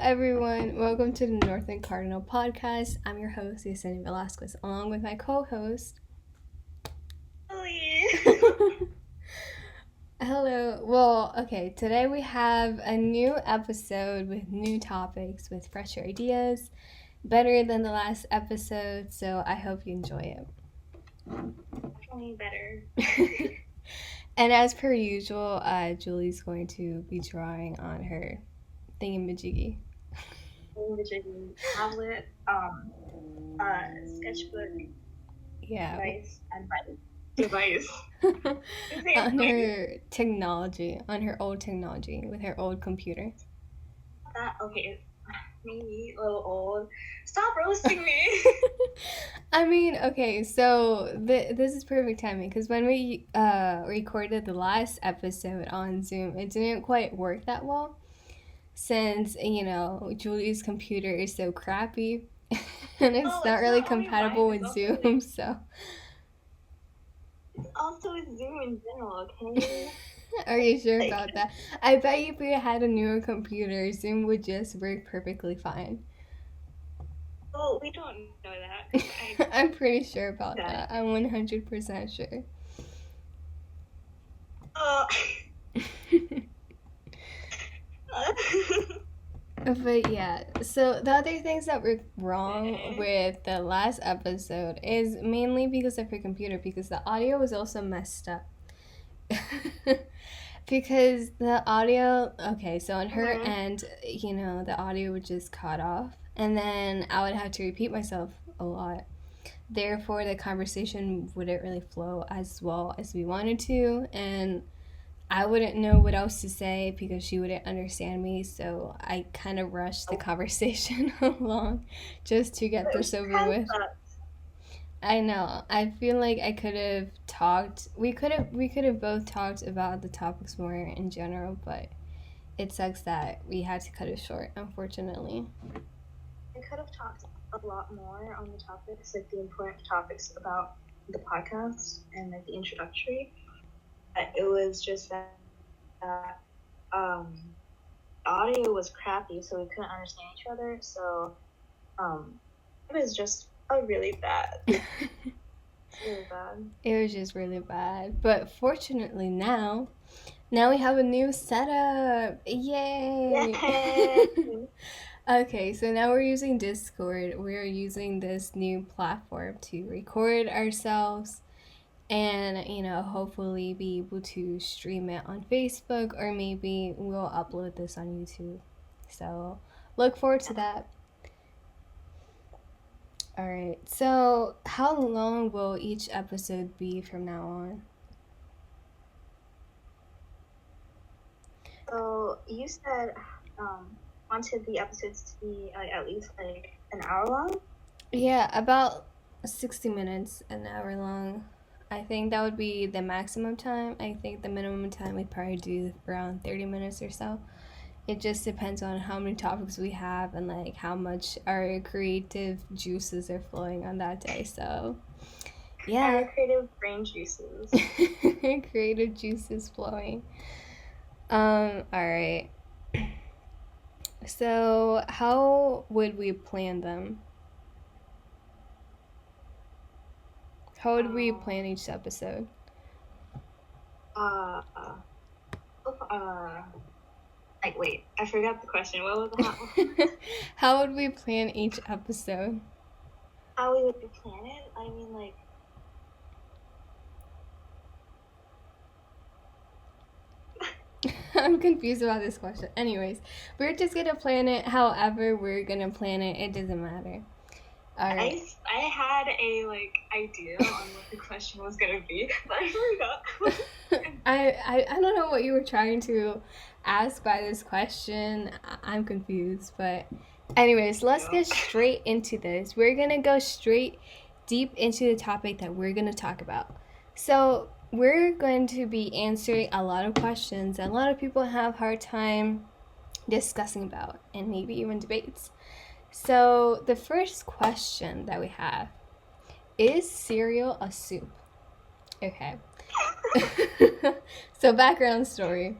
everyone. Welcome to the Northern Cardinal podcast. I'm your host, Yesenia Velasquez, along with my co-host. Hello. Well, okay, today we have a new episode with new topics, with fresher ideas, better than the last episode, so I hope you enjoy it. Definitely better. And as per usual, Julie's going to be drawing on her thingamajiggy. Tablet, sketchbook, Yeah. device. On her technology, on her old technology, with her old computer. Okay, maybe a little old. Stop roasting me. I mean, okay, so this is perfect timing because when we recorded the last episode on Zoom, it didn't quite work that well since, Julie's computer is so crappy and it's not really compatible with Zoom, so. It's also with Zoom in general, okay? Are you sure about that? I bet if we had a newer computer, Zoom would just work perfectly fine. Well, we don't know that. I'm pretty sure about that. I'm 100% sure. But yeah, so the other things that were wrong with the last episode is mainly because of her computer, because the audio was also messed up. Because the audio, okay, so on her end, the audio would just cut off, and then I would have to repeat myself a lot. Therefore, the conversation wouldn't really flow as well as we wanted to, and I wouldn't know what else to say because she wouldn't understand me, so I kind of rushed the conversation along just to get this over with. I know. I feel like I could have talked. We could have both talked about the topics more in general, but it sucks that we had to cut it short, unfortunately. We could have talked a lot more on the topics, like the important topics about the podcast and like the introductory. It was just that audio was crappy, so we couldn't understand each other. So it was just really bad. Really bad. It was just really bad. But fortunately now we have a new setup. Yay! Okay, so now we're using Discord. We're using this new platform to record ourselves and, hopefully be able to stream it on Facebook, or maybe we'll upload this on YouTube. So look forward to that. All right, so how long will each episode be from now on? So you said wanted the episodes to be at least like an hour long? Yeah, about 60 minutes, an hour long. I think that would be the maximum time. I think the minimum time we'd probably do around 30 minutes or so. It just depends on how many topics we have and like how much our creative juices are flowing on that day. So yeah. Our creative brain juices. Creative juices flowing. All right. So how would we plan them? How would we plan each episode? Wait, I forgot the question. What was that? How would we plan each episode? How we would plan it? I mean, like. I'm confused about this question. Anyways, we're just gonna plan it however we're gonna plan it. It doesn't matter. All right. I had a idea on what the question was gonna be, but I forgot. I don't know what you were trying to ask by this question. I'm confused, but anyways, let's get straight into this. We're gonna go straight deep into the topic that we're gonna talk about. So we're going to be answering a lot of questions that a lot of people have a hard time discussing about, and maybe even debates. So the first question that we have is cereal a soup? Okay. So background story.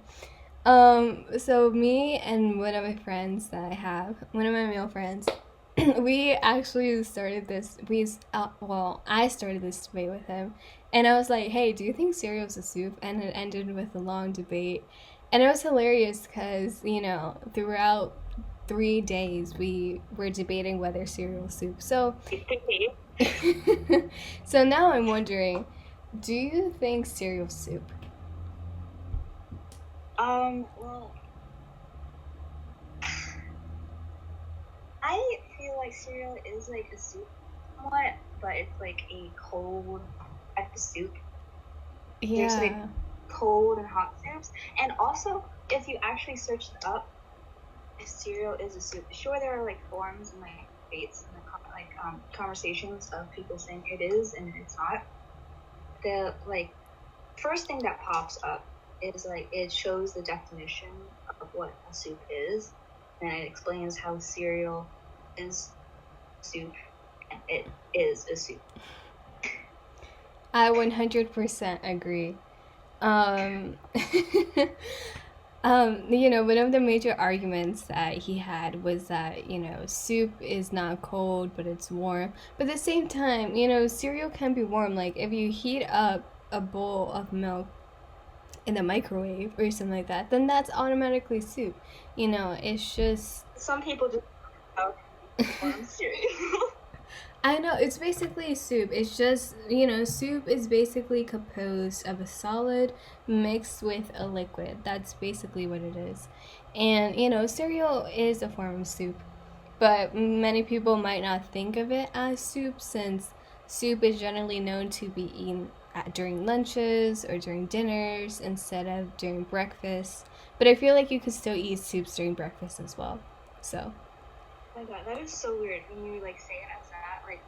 So me and one of my friends that I have, one of my male friends, we actually started this. Well, I started this debate with him, and I was like, "Hey, do you think cereal's a soup?" And it ended with a long debate, and it was hilarious because throughout 3 days we were debating whether cereal is soup. So, so now I'm wondering, do you think cereal's soup? Well, I feel like cereal is like a soup somewhat, but it's like a cold type of soup. There's like Yeah. cold and hot soups. And also, if you actually search it up, if cereal is a soup, sure there are like forums and like debates and conversations of people saying it is and it's not. The like first thing that pops up is like it shows the definition of what a soup is, and it explains how cereal is soup and it is a soup. I 100% agree. Um, one of the major arguments that he had was that, soup is not cold, but it's warm. But at the same time, cereal can be warm. Like, if you heat up a bowl of milk in the microwave or something like that, then that's automatically soup. It's just. Some people just warm cereal. I know, it's basically soup. It's just, soup is basically composed of a solid mixed with a liquid. That's basically what it is. And, cereal is a form of soup. But many people might not think of it as soup since soup is generally known to be eaten during lunches or during dinners instead of during breakfast. But I feel like you could still eat soups during breakfast as well. So. Oh my god, that is so weird when you like say it as that. Like,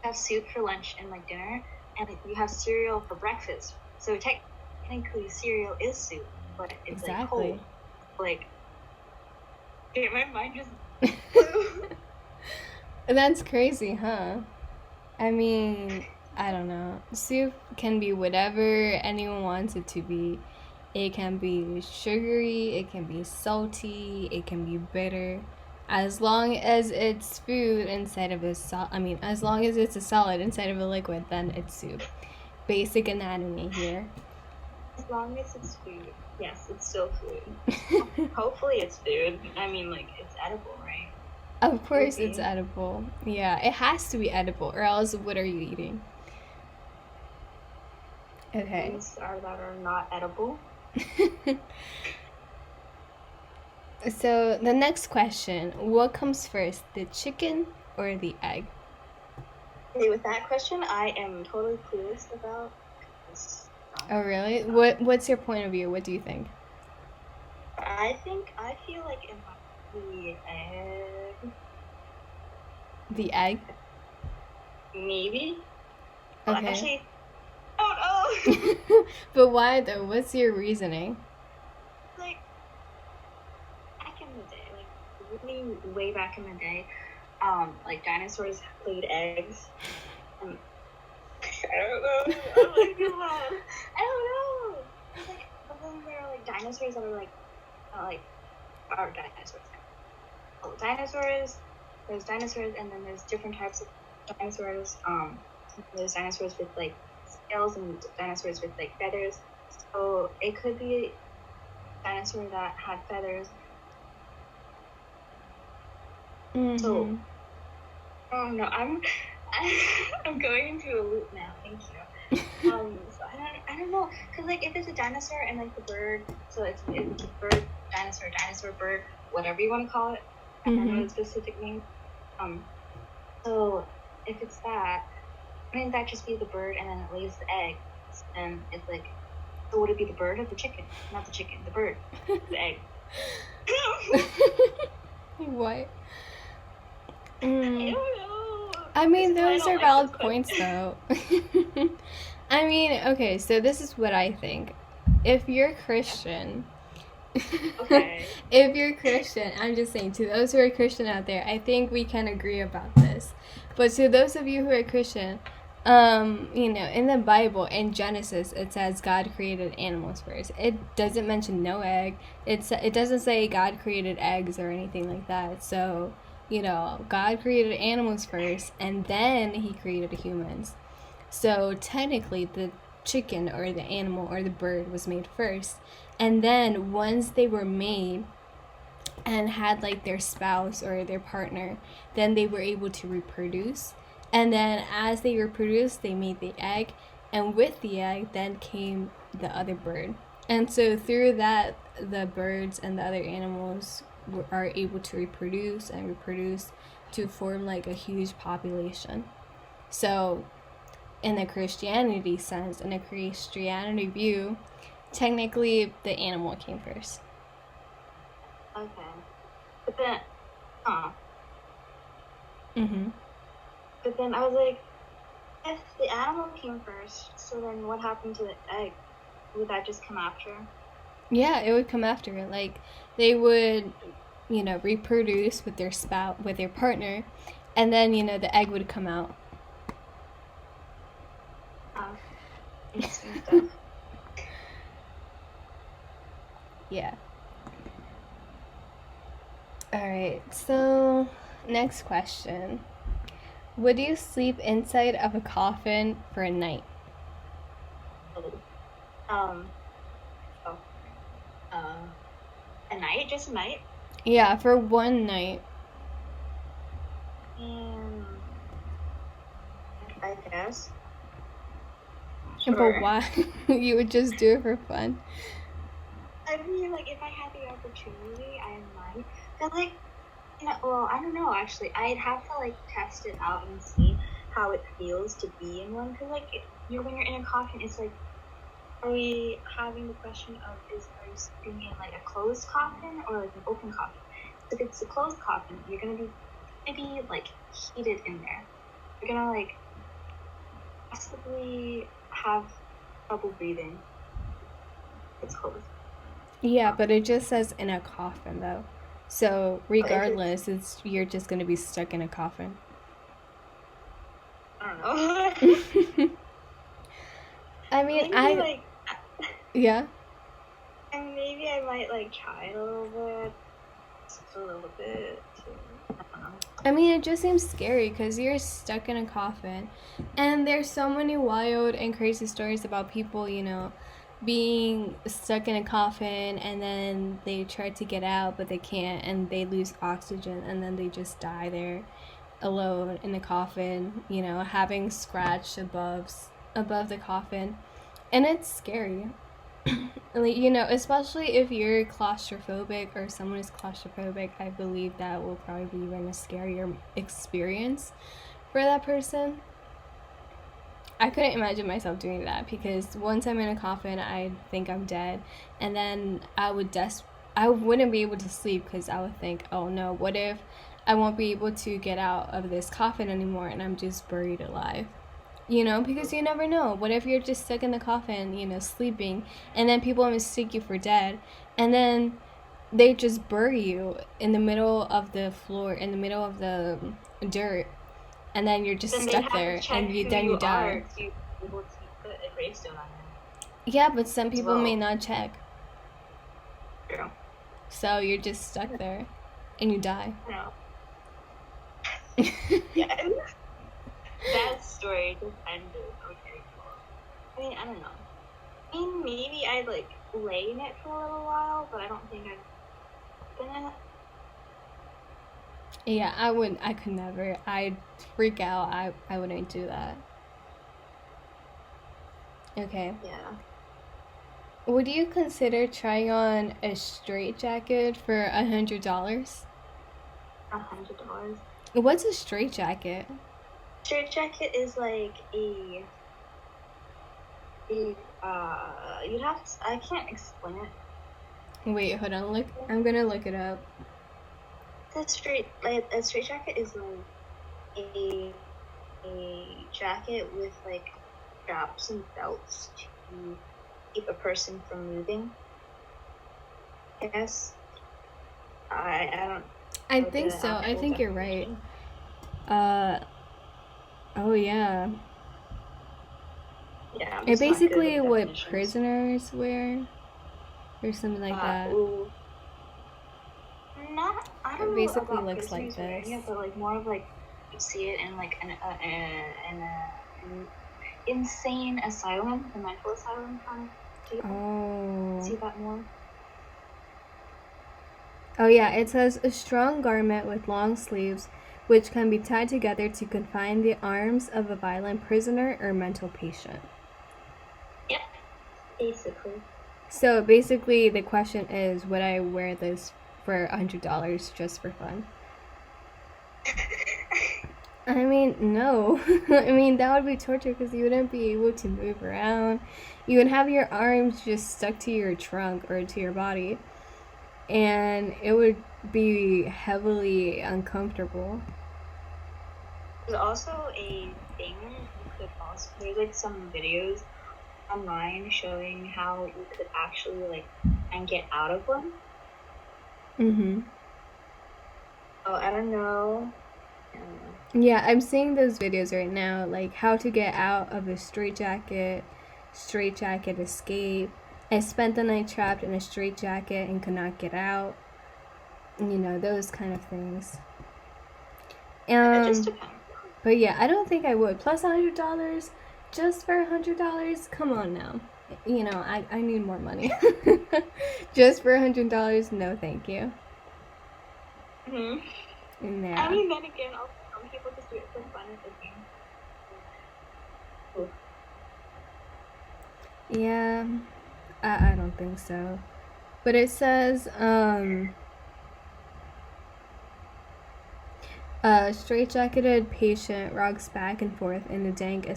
have soup for lunch and like dinner, and you have cereal for breakfast. So technically, cereal is soup, but it's Exactly. like cold. Like, my mind just. That's crazy, huh? I mean, I don't know. Soup can be whatever anyone wants it to be. It can be sugary, it can be salty, it can be bitter. As long as it's food inside of as long as it's a solid inside of a liquid, then it's soup. Basic anatomy here. As long as it's food, yes, it's still food. Hopefully, it's food. I mean, like it's edible, right? Of course, it's edible. Yeah, it has to be edible, or else what are you eating? Okay. Things that are not edible. So the next question, what comes first, the chicken or the egg? Okay, with that question, I am totally clueless about this. Oh, really? What's your point of view? What do you think? I feel like it might be egg. The egg? Maybe. Okay. Well, actually, I don't know. But why though? What's your reasoning? Like, back in the day, like really way back in the day, like dinosaurs laid eggs. And I don't know. Oh my god. I don't know. Like, but then there are like dinosaurs that are like are dinosaurs. Oh, dinosaurs. There's dinosaurs, and then there's different types of dinosaurs. There's dinosaurs with like scales and dinosaurs with like feathers. So it could be a dinosaur that had feathers. Mm-hmm. So, oh no, I'm going into a loop now. Thank you. So I don't know, cause like if it's a dinosaur and like the bird, so it's a bird, dinosaur, bird, whatever you want to call it. I don't know the specific name. So if it's that, wouldn't that just be the bird and then it lays the egg? And it's like, so would it be the bird or the chicken? Not the chicken, the bird, the egg. What? I don't know. I mean, those are valid points, though. I mean, okay, so this is what I think. If you're Christian, okay. If you're Christian, I'm just saying, to those who are Christian out there, I think we can agree about this. But to those of you who are Christian, In the Bible, in Genesis, it says God created animals first. It doesn't mention no egg. It doesn't say God created eggs or anything like that. So, God created animals first, and then He created humans. So technically, the chicken or the animal or the bird was made first, and then once they were made and had like their spouse or their partner, then they were able to reproduce. And then as they reproduced, they made the egg, and with the egg then came the other bird. And so through that, the birds and the other animals are able to reproduce and reproduce to form like a huge population. So in the Christianity sense, in a Christianity view, technically the animal came first. Okay. But then, But then I was like, if the animal came first, so then what happened to the egg? Would that just come after? Yeah, it would come after. Like, they would, reproduce with their spouse, with their partner, and then, the egg would come out. Interesting stuff. Yeah. Alright, so next question. Would you sleep inside of a coffin for a night? A night? Just a night? Yeah, for one night. I guess. Sure. But why? You would just do it for fun? I mean, like, if I had the opportunity, I might. But, like, well, I don't know, actually. I'd have to, like, test it out and see how it feels to be in one. Because, like, when you're in a coffin, it's like, are we having the question of, are you sleeping in, like, a closed coffin or, like, an open coffin? If it's a closed coffin, you're going to be maybe, like, heated in there. You're going to, like, possibly have trouble breathing. It's closed. Yeah, but it just says in a coffin, though. So, regardless, you're just going to be stuck in a coffin. I don't know. I mean, maybe, yeah? And maybe I might, like, try it a little bit. Just a little bit. I don't know. I mean, it just seems scary because you're stuck in a coffin. And there's so many wild and crazy stories about people, being stuck in a coffin and then they try to get out but they can't and they lose oxygen and then they just die there alone in the coffin, having scratch above the coffin. And it's scary. Especially if you're claustrophobic or someone is claustrophobic, I believe that will probably be even a scarier experience for that person. I couldn't imagine myself doing that because once I'm in a coffin, I think I'm dead, and then I wouldn't be able to sleep because I would think, oh no, what if I won't be able to get out of this coffin anymore and I'm just buried alive? Because you never know. What if you're just stuck in the coffin, sleeping, and then people mistake you for dead, and then they just bury you in the middle of the floor, in the middle of the dirt, and then you're just stuck there, and you die. Yeah, but some people may not check. True. So you're just stuck there, and you die. No. Yeah. That story just ended. Okay, cool. I mean, I don't know. I mean, maybe I'd, like, lay in it for a little while, but I don't think I'd open it. Yeah, I could never. I'd freak out. I wouldn't do that. Okay. Yeah. Would you consider trying on a straitjacket for $100? $100? What's a straitjacket? Straitjacket is like you'd have to, I can't explain it. Wait, hold on. I'm gonna look it up. A straitjacket is like a jacket with like straps and belts to keep a person from moving. I guess. I don't. I think so. I think you're right. Oh yeah. Yeah, I'm It's just not good basically with what definitions. prisoners wear, or something like that. Ooh. I It don't know basically about looks like prisoners wearing this. it, but like more of like you see it in like an insane asylum, the mental asylum kind of people. Oh. See that more? Oh yeah, it says a strong garment with long sleeves, which can be tied together to confine the arms of a violent prisoner or mental patient. Yep, basically. So basically, the question is, would I wear this for $100 just for fun? I mean, no. I mean, that would be torture because you wouldn't be able to move around. You would have your arms just stuck to your trunk or to your body, and it would be heavily uncomfortable. There's also a thing you could also, there's like some videos online showing how you could actually like and get out of one. Mm-hmm. Oh, I don't know. Yeah, I'm seeing those videos right now, like how to get out of a straitjacket escape. I spent the night trapped in a straitjacket and could not get out. You know, those kind of things. It just depends. But yeah, I don't think I would. Plus $100, just for $100. Come on now. You know, I need more money. Just for $100, no, thank you. Mm-hmm. Yeah. I mean, then again, some people just do it for fun at the game. Yeah, I don't think so. But it says, a straitjacketed patient rocks back and forth in a dank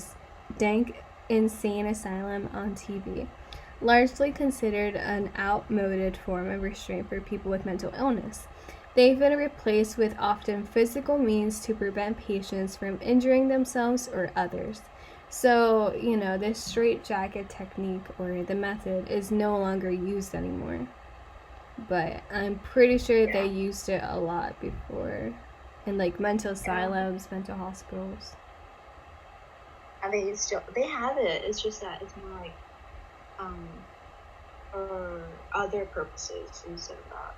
insane asylum on TV, largely considered an outmoded form of restraint for people with mental illness. They've been replaced with often physical means to prevent patients from injuring themselves or others. So, you know, this straitjacket technique or the method is no longer used anymore. But I'm pretty sure they used it a lot before in like mental asylums, mental hospitals. And they have it. It's just that it's more like for other purposes instead of that.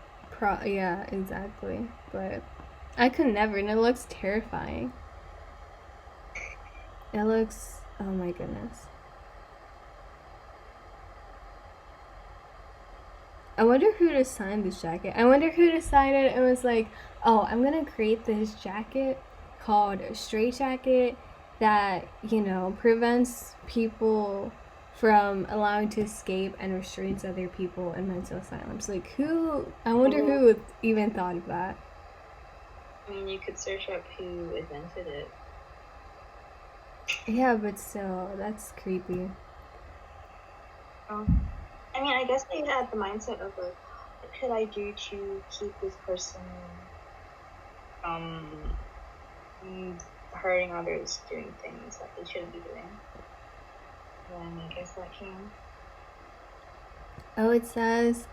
Yeah, exactly. But I could never, and it looks terrifying. It looks, oh my goodness. I wonder who designed this jacket. I wonder who decided it was like, oh, I'm gonna create this jacket called straitjacket that, you know, prevents people from allowing to escape and restrains other people in mental asylums. Like, who? I wonder who even thought of that. I mean, you could search up who invented it. Yeah, but still, that's creepy. I mean, I guess they had the mindset of like, what could I do to keep this person from hurting others, doing things that they shouldn't be doing? And I guess that came. Oh, it says,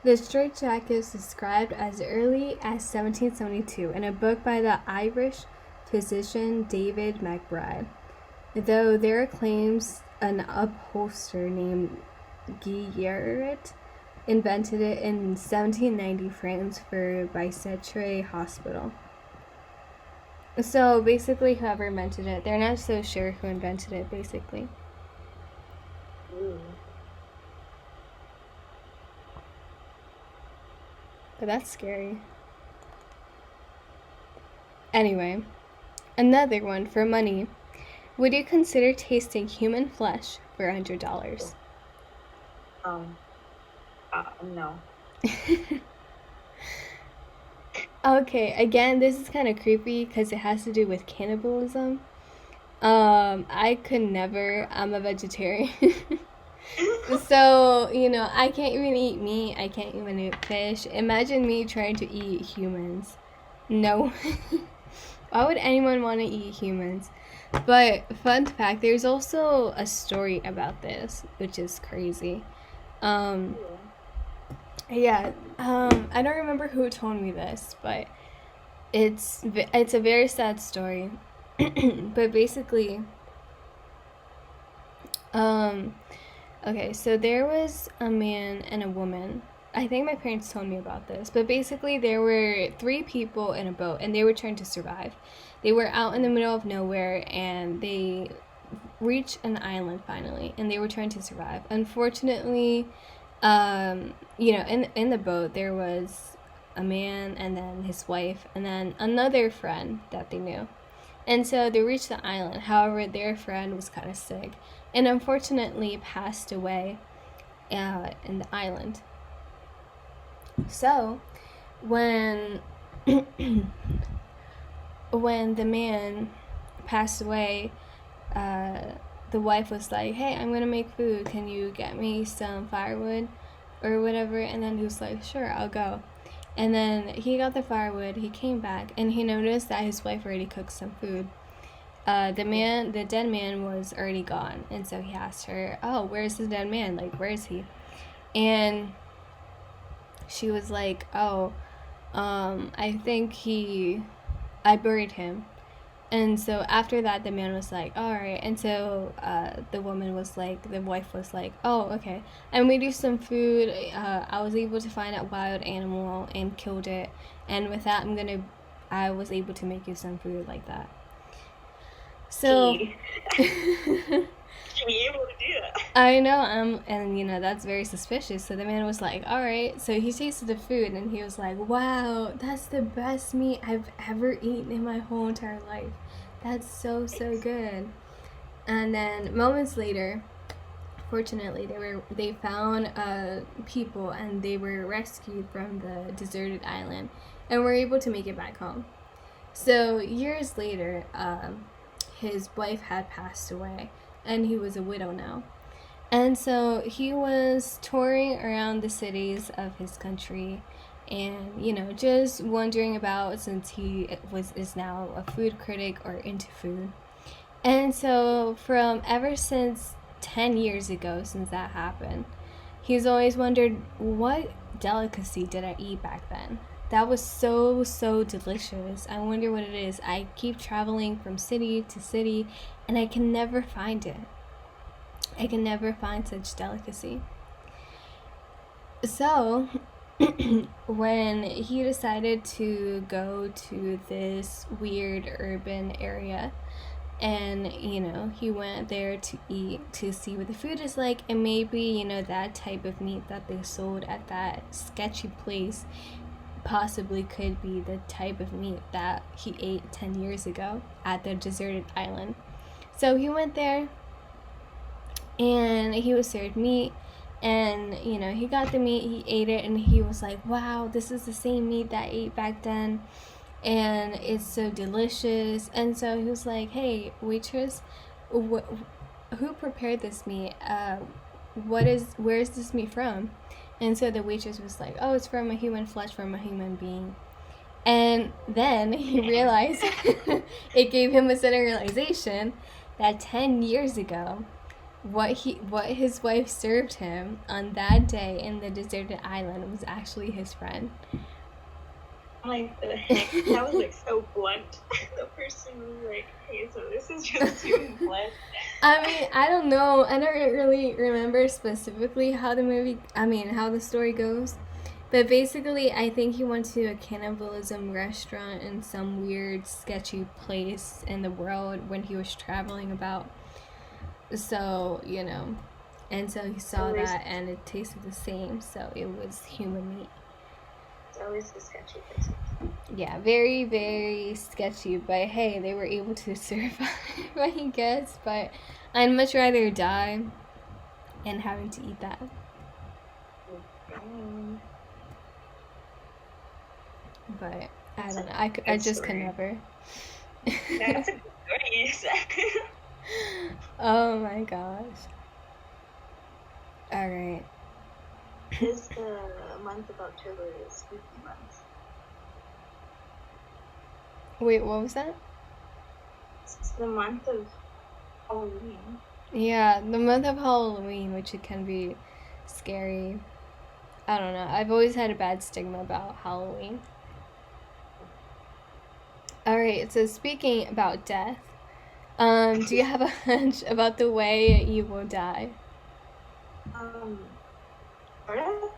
the straitjacket is described as early as 1772 in a book by the Irish physician David McBride, though there are claims an upholsterer named Guillerot invented it in 1790 France for Bicêtre Hospital. So basically, whoever invented it, they're not so sure who invented it, basically. Ooh. But that's scary. Anyway, another one for money. Would you consider tasting human flesh for $100? No. Okay, again, this is kind of creepy because it has to do with cannibalism. I could never. I'm a vegetarian. So, you know, I can't even eat meat. I can't even eat fish. Imagine me trying to eat humans. No. Why would anyone want to eat humans? But, fun fact, there's also a story about this, which is crazy. Yeah, I don't remember who told me this, but it's a very sad story. But basically, okay, so there was a man and a woman. I think my parents told me about this, but basically there were 3 people in a boat and they were trying to survive. They were out in the middle of nowhere and they reached an island finally and they were trying to survive. Unfortunately, in the boat there was a man and then his wife and then another friend that they knew. And so they reached the island. However, their friend was kind of sick and unfortunately passed away in the island. So, when when the man passed away, the wife was like, "Hey, I'm gonna make food. Can you get me some firewood or whatever?" And then he was like, "Sure, I'll go." And then he got the firewood. He came back and he noticed that his wife already cooked some food. The dead man was already gone, and so he asked her, "Oh, where's the dead man? Like, where is he?" And she was like, "Oh, I think I buried him." And so after that, the man was like, "All right." And so the wife was like, "Oh, okay. I made you some food. I was able to find a wild animal and killed it. And with that, I was able to make you some food like that." So To be able to do that. I know, and that's very suspicious. So the man was like, "All right." So he tasted the food, and he was like, "Wow, that's the best meat I've ever eaten in my whole entire life. That's so good." And then moments later, fortunately, they found people, and they were rescued from the deserted island, and were able to make it back home. So years later, his wife had passed away and he was a widow now. And so he was touring around the cities of his country and, just wondering about, since he is now a food critic or into food. And so from ever since 10 years ago, since that happened, he's always wondered, what delicacy did I eat back then? That was so delicious. I wonder what it is. I keep traveling from city to city and I can never find it. I can never find such delicacy. So, when he decided to go to this weird urban area, and he went there to eat, to see what the food is like, and maybe that type of meat that they sold at that sketchy place possibly could be the type of meat that he ate 10 years ago at the deserted island. So he went there and he was served meat, and he got the meat, he ate it, and he was like, "Wow, this is the same meat that I ate back then and it's so delicious." And so he was like, "Hey, waitress, who prepared this meat? Where's this meat from?" And so the waitress was like, "Oh, it's from a human flesh, from a human being." And then he realized, it gave him a sudden realization that 10 years ago, what his wife served him on that day in the deserted island was actually his friend. Like, the heck? That was like so blunt. The person was like, "Hey, so this is just human flesh." I mean, I don't know. I don't really remember specifically how the story goes. But basically, I think he went to a cannibalism restaurant in some weird, sketchy place in the world when he was traveling about. So, and so he saw that and it tasted the same, so it was human meat. It's always the sketchy person. Yeah, very, very sketchy, but hey, they were able to survive, I guess, but I'd much rather die than having to eat that. But I don't know, I just could never. That's a good story. Oh my gosh. Alright. This month of October is spooky month. Wait, what was that? It's the month of Halloween. Yeah, the month of Halloween, which it can be scary. I don't know. I've always had a bad stigma about Halloween. All right. So speaking about death, do you have a hunch about the way you will die? Sort of.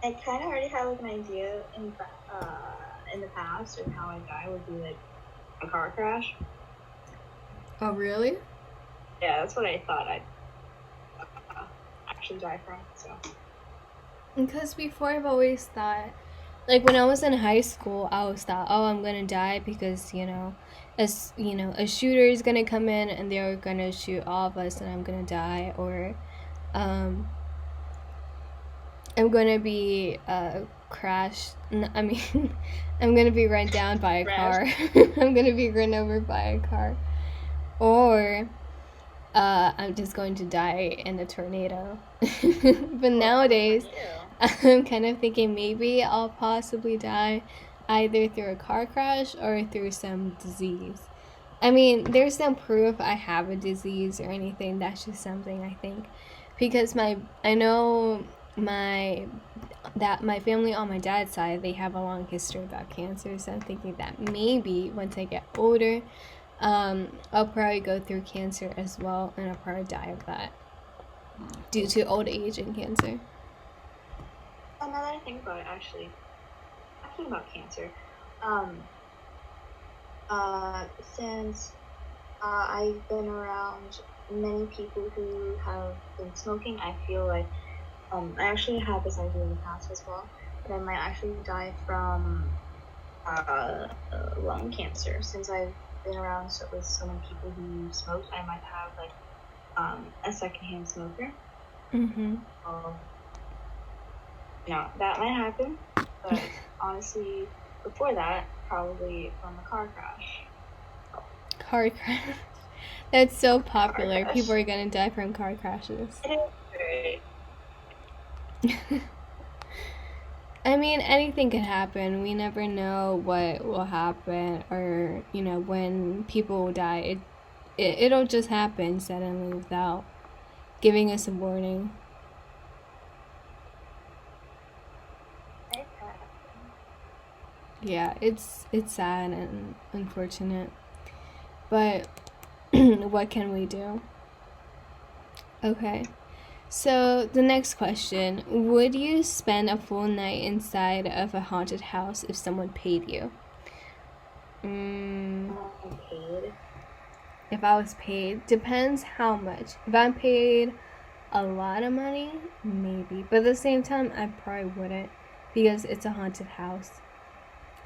I kind of already have like an idea in the past of how I die would be like a car crash. Oh, really? Yeah, that's what I thought I'd actually die from. So. Because before I've always thought, like when I was in high school, I always thought, oh, I'm gonna die because a shooter is gonna come in and they're gonna shoot all of us and I'm gonna die, or I'm gonna be crashed. I mean, I'm gonna be run down by a car. I'm gonna be run over by a car, or I'm just going to die in a tornado. But nowadays, I'm kind of thinking maybe I'll possibly die either through a car crash or through some disease. I mean, there's no proof I have a disease or anything. That's just something I think, because I know my family on my dad's side, they have a long history about cancer. So I'm thinking that maybe once I get older, I'll probably go through cancer as well, and I'll probably die of that due to old age and cancer. Oh, now that I think about it, actually, talking about cancer, since I've been around many people who have been smoking, I feel like I actually had this idea in the past as well, that I might actually die from lung cancer. Since I've been around with so many people who smoked, I might have like a secondhand smoker. Mm-hmm. That might happen, but honestly, before that, probably from a car crash. Car crash. That's so popular. People are gonna die from car crashes. It is very. I mean, anything could happen. We never know what will happen, or when people will die. It'll just happen suddenly without giving us a warning. Yeah, it's sad and unfortunate, but what can we do? Okay, so the next question: would you spend a full night inside of a haunted house if someone paid you? Paid? If I was paid, depends how much. If I'm paid a lot of money, maybe, but at the same time, I probably wouldn't, because it's a haunted house.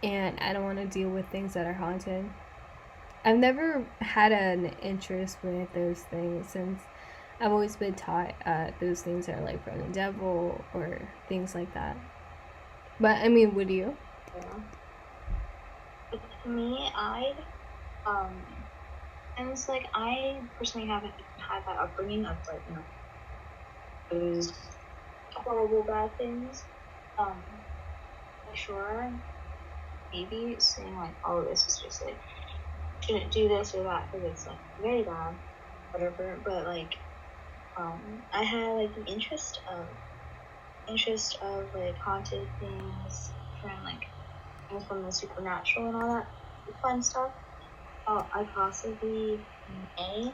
And I don't want to deal with things that are haunted. I've never had an interest with those things, since I've always been taught those things are like from the devil or things like that. But I mean, would you? Yeah. But to me, and it's like I personally haven't had that upbringing of like those horrible bad things. Sure. Maybe saying like, oh, this is just like, shouldn't do this or that because it's like very bad, whatever. But like, I had like an interest of like haunted things from the supernatural and all that fun stuff. I possibly may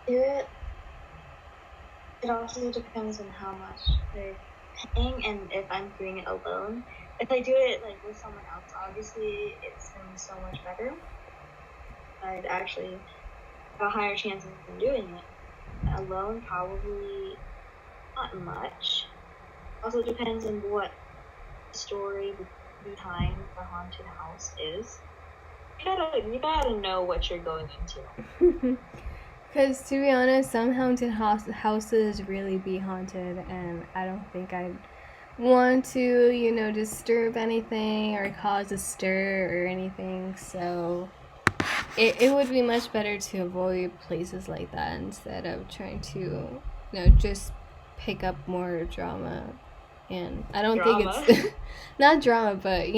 do it. It also depends on how much they're paying and if I'm doing it alone. If I do it like with someone else, obviously it's gonna be so much better. I'd actually have a higher chance of doing it. Alone, probably not much. Also depends on what the story behind the haunted house is. You gotta know what you're going into. Because to be honest, some haunted houses really be haunted, and I don't think I'd want to, disturb anything or cause a stir or anything. So it would be much better to avoid places like that instead of trying to, just pick up more drama. And I don't think it's not drama, but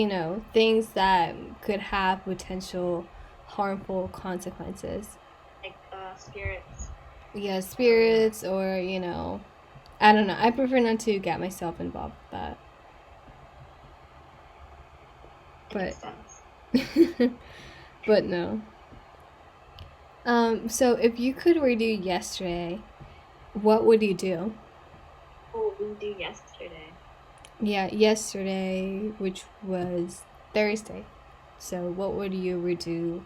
things that could have potential harmful consequences. Like spirits. Yeah, spirits, or I don't know. I prefer not to get myself involved with that. Makes sense. But no. So if you could redo yesterday, what would you do? What we do yesterday. Yeah, yesterday, which was Thursday. So what would you redo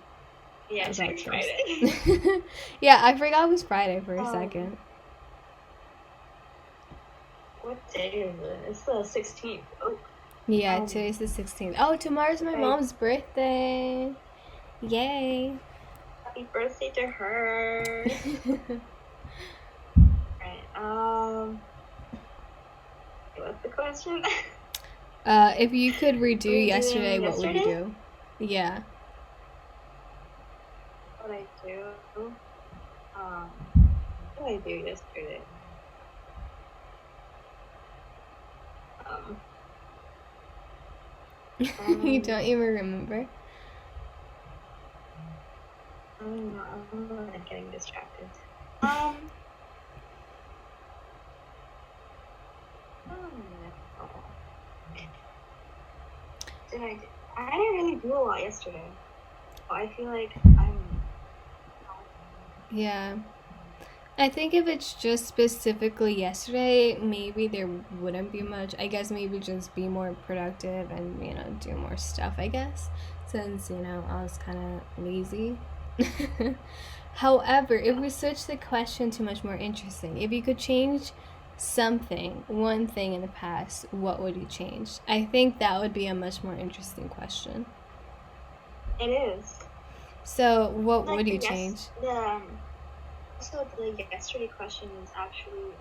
Yeah, it's about Friday. Yeah, I forgot it was Friday for a second. What day is it? It's the 16th. Oh. Yeah, today's the 16th. Oh, tomorrow's my mom's birthday. Yay. Happy birthday to her. Right. What's the question? If you could redo yesterday, what would you do? Yeah. What I do? What did I do yesterday? You don't even remember? I'm getting distracted. I didn't really do a lot yesterday. I feel like Yeah. I think if it's just specifically yesterday, maybe there wouldn't be much. I guess maybe just be more productive and, do more stuff, I guess. Since, I was kind of lazy. However, if we switch the question to much more interesting, if you could change something, one thing in the past, what would you change? I think that would be a much more interesting question. It is. So, what would you change? So the yesterday question is actually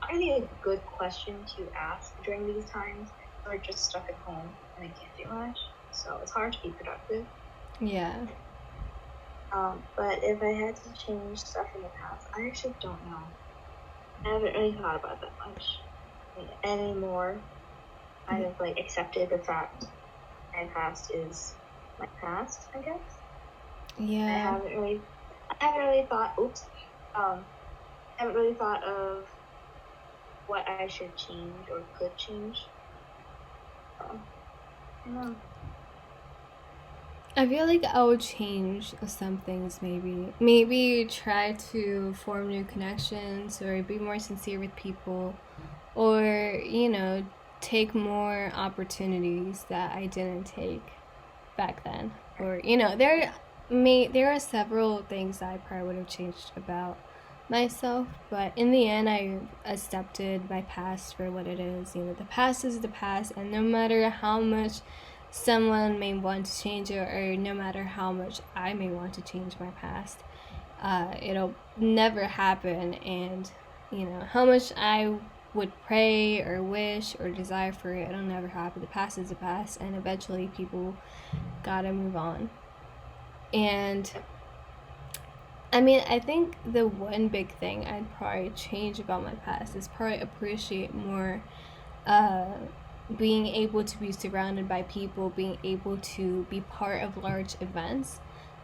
not really a good question to ask during these times. We're just stuck at home and I can't do much, so it's hard to be productive. Yeah. But if I had to change stuff in the past, I actually don't know. I haven't really thought about that much anymore. I've accepted the fact my past is my past, I guess. Yeah. I haven't really thought. I haven't really thought of what I should change or could change. I don't know. I feel like I would change some things maybe. Maybe try to form new connections or be more sincere with people or, take more opportunities that I didn't take back then. Or, there are several things that I probably would have changed about myself, but in the end I accepted my past for what it is. The past is the past, and no matter how much someone may want to change it, or no matter how much I may want to change my past, it'll never happen. And how much I would pray or wish or desire for it, it'll never happen. The past is the past, and eventually people gotta move on. And I think the one big thing I'd probably change about my past is probably appreciate more being able to be surrounded by people, being able to be part of large events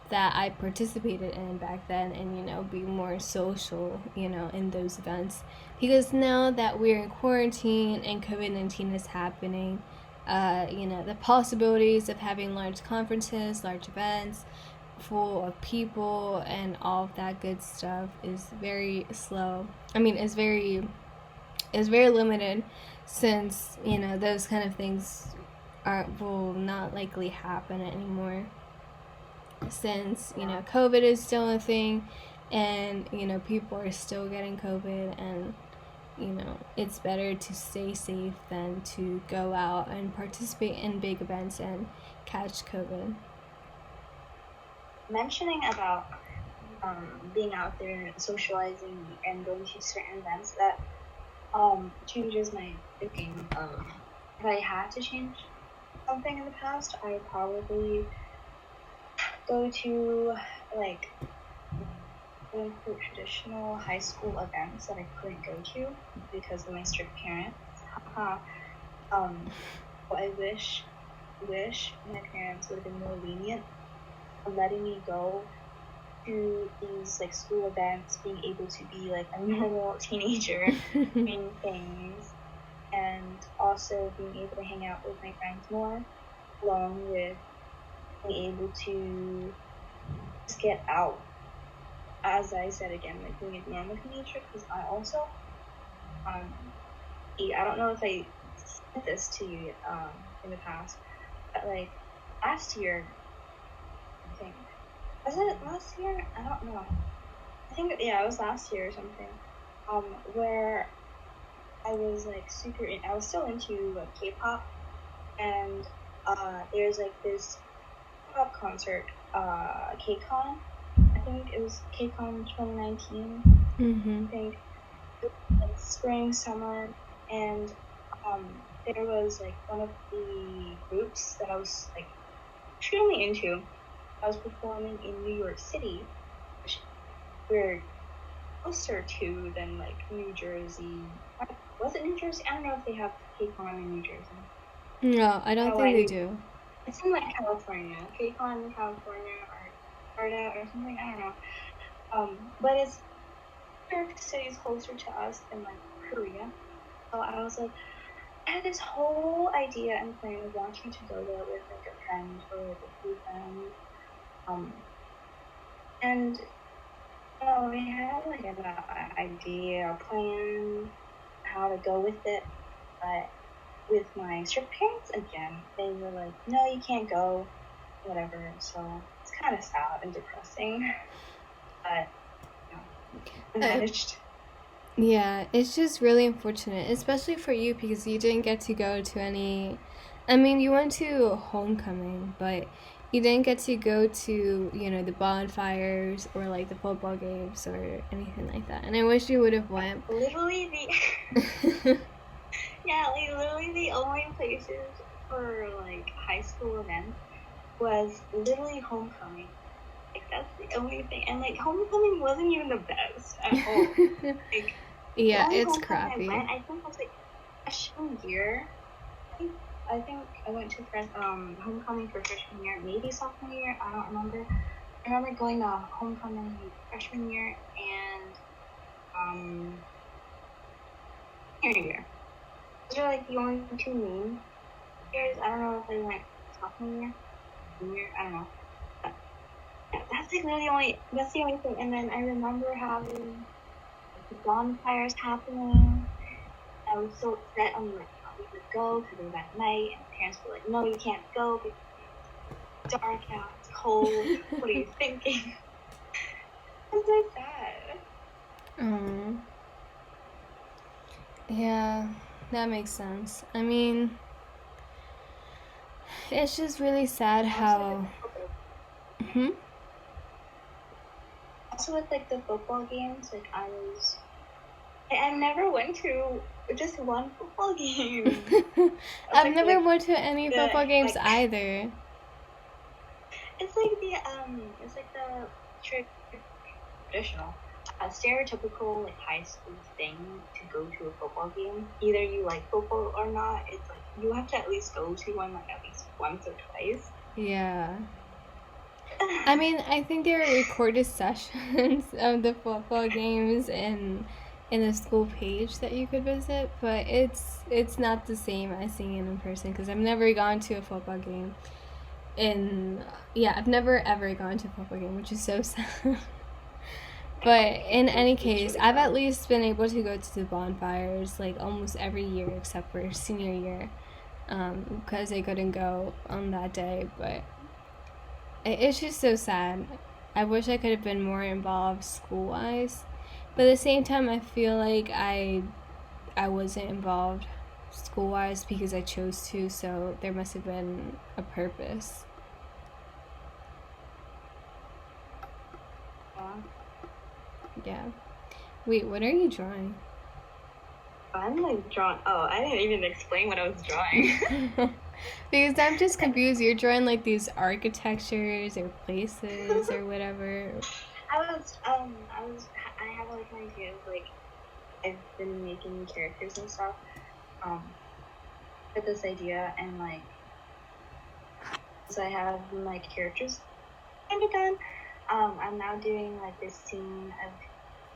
that I participated in back then, and be more social, in those events. Because now that we're in quarantine and COVID-19 is happening, the possibilities of having large conferences, large events full of people and all of that good stuff is very slow. Is very limited, since those kind of things will not likely happen anymore, since COVID is still a thing, and people are still getting COVID, and it's better to stay safe than to go out and participate in big events and catch COVID. Mentioning about being out there socializing and going to certain events, that changes my thinking of if I had to change something in the past, I would probably go to traditional high school events that I couldn't go to because of my strict parents. I wish my parents would have been more lenient on letting me go to these school events, being able to be a normal teenager, doing things, and also being able to hang out with my friends more, along with being able to just get out. As I said again, like being a normal teenager, because I also, I don't know if I said this to you in the past, but like last year, I think, was it last year? I don't know. I think, yeah, it was last year or something, where I was like I was still into K-pop, and there's like this pop concert, KCON. I think it was KCON 2019. I think it was like spring, summer, and there was like one of the groups that I was like extremely into. I was performing in New York City, which we're closer to than like New Jersey. Was it New Jersey? I don't know if they have KCON in New Jersey. No, I don't think they do. It's in like California. KCON in California or Florida or something. I don't know. But it's New York City is closer to us than like Korea. So I was like, I had this whole idea and plan of wanting to go there with like a friend or like a few friends. And we had like an idea, a plan, how to go with it, but with my strict parents again, they were like, no, you can't go, whatever. So it's kind of sad and depressing, but I managed. Yeah, it's just really unfortunate, especially for you because you didn't get to go to any. I mean, you went to homecoming, but you didn't get to go to, the bonfires or like the football games or anything like that. And I wish you would have went. Literally literally the only places for like high school events was literally homecoming. Like that's the only thing, and like homecoming wasn't even the best at all. Like yeah, it's crappy. I think it was like freshman year. I think I went to homecoming for freshman year, maybe sophomore year. I don't remember. I remember going to homecoming freshman year and senior year. Those are like the only two main years. I don't know if I went sophomore year, junior year. I don't know. But yeah, that's like really that's the only thing. And then I remember having the bonfires happening. I was so upset. I'm like, we could go because it was at night, and my parents were like, no, you can't go because it's dark out, it's cold. What are you thinking? It's so sad. Yeah, that makes sense. I mean, it's just really sad how. Also with like the football games, like I never went to just one football game. I've never went to any football games either. It's like the traditional, stereotypical like high school thing to go to a football game. Either you like football or not. It's like you have to at least go to one like at least once or twice. Yeah. I mean, I think there are recorded sessions of the football games in the school page that you could visit, but it's not the same as seeing it in person because I've never gone to a football game. I've never ever gone to a football game, which is so sad. But in any case, I've at least been able to go to the bonfires like almost every year except for senior year, because I couldn't go on that day. But it's just so sad. I wish I could have been more involved school-wise, but at the same time, I feel like I wasn't involved school-wise because I chose to. So there must have been a purpose. Yeah. Wait, what are you drawing? I'm like drawing. Oh, I didn't even explain what I was drawing. Because I'm just confused. You're drawing like these architectures or places or whatever. I have like an idea of like I've been making characters and stuff. With this idea and like so I have my characters kind of done. I'm now doing like this scene of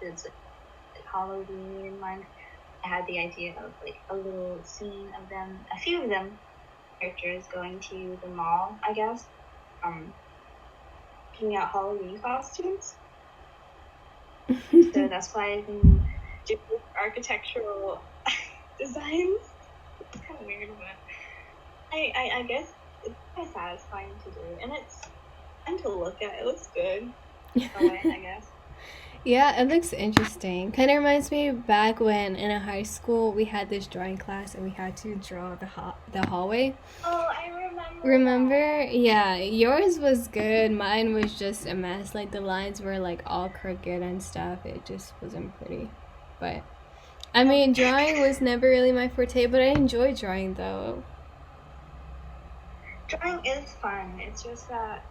this like, Halloween month. I had the idea of like a little scene of them, a few of them characters going to the mall, I guess. picking out Halloween costumes. So that's why I can do architectural designs. It's kind of weird, but I guess it's kind of satisfying to do, and it's fun to look at. It looks good, I guess. Yeah, it looks interesting. Kind of reminds me back when in a high school we had this drawing class and we had to draw the hallway. Oh, I remember. Remember? Yeah, yours was good. Mine was just a mess. Like the lines were like all crooked and stuff. It just wasn't pretty. But I mean, drawing was never really my forte, but I enjoy drawing though. Drawing is fun. It's just that